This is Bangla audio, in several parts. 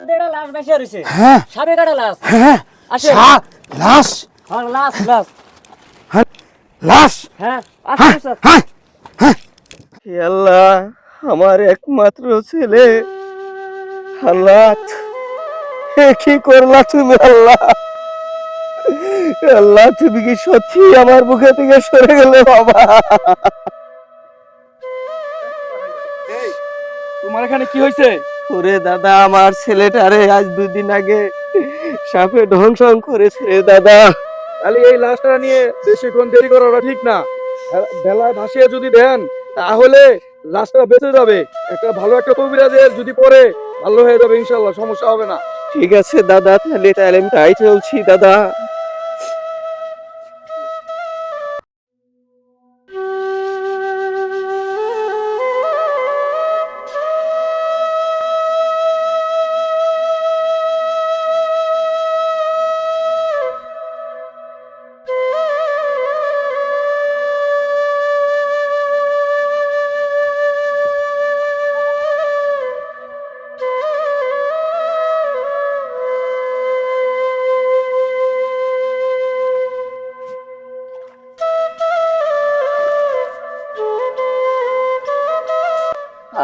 দেড়া লাশ বেশি রইছে। হ্যাঁ সাবে কাটা লাশ। হ্যাঁ আসে। লাশ হ্যাঁ লাশ লাশ। লাশ হ্যাঁ আসে স্যার। হ্যাঁ হে আল্লাহ, আমার একমাত্র ছেলে। আল্লাহ, এ কি করলা তুমি? আল্লাহ, আল্লাহ, তুমি কি সত্যি আমার বুকে থেকে সরে গেলে? বাবা, তোমার এখানে কি হয়েছে? ওরে দাদা, আমার ছেলেটারে আজ 2 দিন আগে সাপে ধ্বংসন করেছে রে দাদা। তাহলে এই লাশটা নিয়ে বেশিক্ষণ দেরি করাটা ঠিক না। বেলায় ভাসিয়ে যদি দেন তাহলে লাশটা বেঁচে যাবে। একটা কবিরাজের যদি পরে ভালো হয়ে যাবে, ইনশাল্লাহ সমস্যা হবে না। ঠিক আছে দাদা, তাহলে তাহলে আমি তাই চলছি দাদা।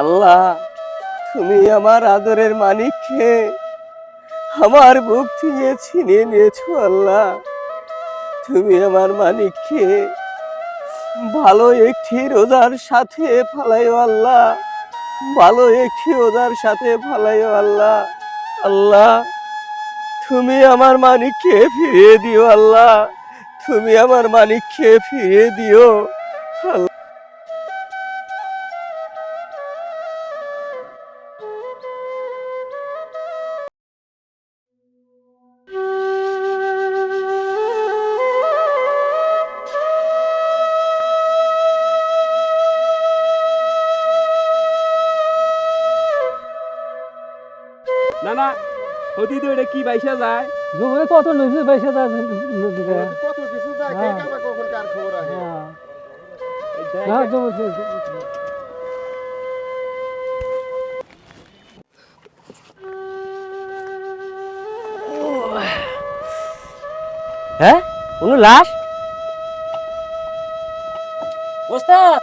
আল্লাহ, তুমি আমার আদরের মানিককে আমার বুক থেকে ছিনিয়ে নিয়েছো। আল্লাহ, তুমি আমার মানিককে ভালো একটি রোজার সাথে ফালাইও। আল্লাহ, ভালো একটি রোজার সাথে ফালাইও। আল্লাহ, আল্লাহ, তুমি আমার মানিককে ফিরিয়ে দিও। আল্লাহ, তুমি আমার মানিককে ফিরিয়ে দিও। না না, হতি তো এটা কি বাইসা যায়? জমিতে কত নদী বেশি যায় নদীতে। কত কিছু যায়, কে কাবা কখন কার খবর আছে। হ্যাঁ জমিতে। হ্যাঁ কোন লাশ? ওস্তাদ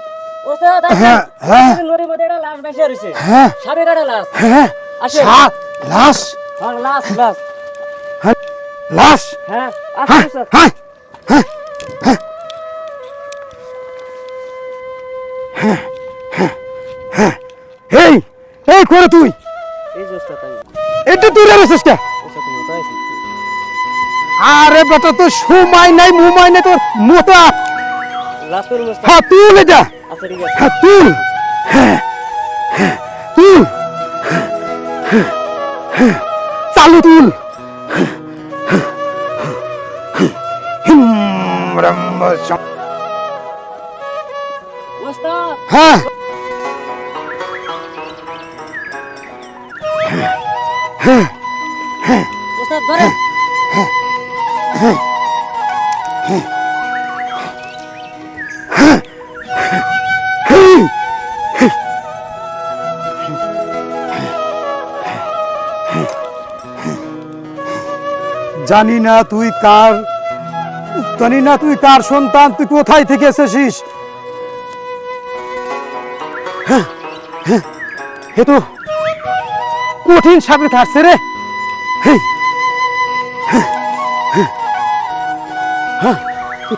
ওস্তাদ হ্যাঁ, হ্যাঁ। নদীর মধ্যে একটা লাশ বেশি রইছে। হ্যাঁ সাবে কাটা লাশ। হ্যাঁ আসে। লাশ হ্যাঁ লাশ লাশ। লাশ হ্যাঁ আসে স্যার। এই এই করে তুই এই যে ওস্তাদ আমি। এটা তুই রেছিস কে? ওস্তাদ তুমি তো আইছি। আরে বেটা, তো সময় নাই মুমাই নাই তোর মোটা। লাশ তোর ওস্তাদ। হ্যাঁ তুল এটা। আচ্ছা ঠিক আছে। হ্যাঁ তুল। তুল চালু তুল। ওস্তাদ হ্যাঁ ওস্তাদ ধরে। জানি না তুই কার সন্তান, তুই কোথায় থেকে এসেছিস। এ তো কঠিন সাপে থাকছে রে।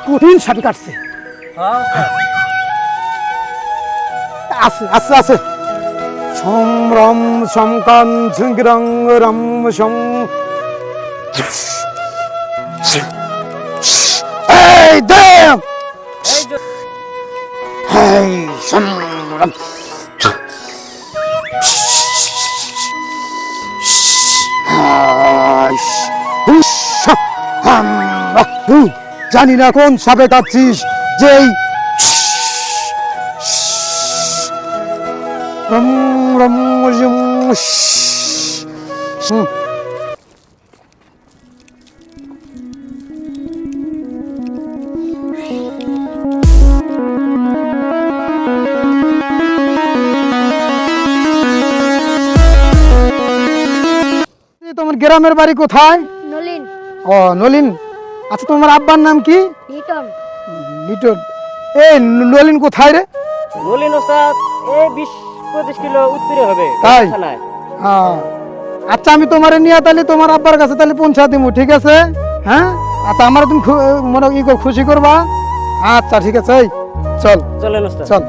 কঠিন সাপে কাটছে। আছে আছে আছে। সম্রম সমকান ঝঙ্গরং রম সম। এই দেব, এই যে এই সম্রম। জানি না কোন সাপে কাটছিস, যেই রম রম রম। এই তোমার গ্রামের বাড়ি কোথায়? নলিন, ও নলিন। আচ্ছা তোমার আব্বার নাম কি? লিটন, লিটন। এই নলিন কোথায় রে? নলিন ওস্তাদ এই 20-25 কিলো উত্তরে হবে তাই? থানায়। হ্যাঁ। আচ্ছা আমি তোমারে নিয়ে তাহলে তোমার আব্বার কাছে তাহলে পৌঁছা দিব, ঠিক আছে? হ্যাঁ আচ্ছা আমার তুমি মনে খুশি করবা। আচ্ছা ঠিক আছে, এই চল চলেন ওস্তাদ। চল।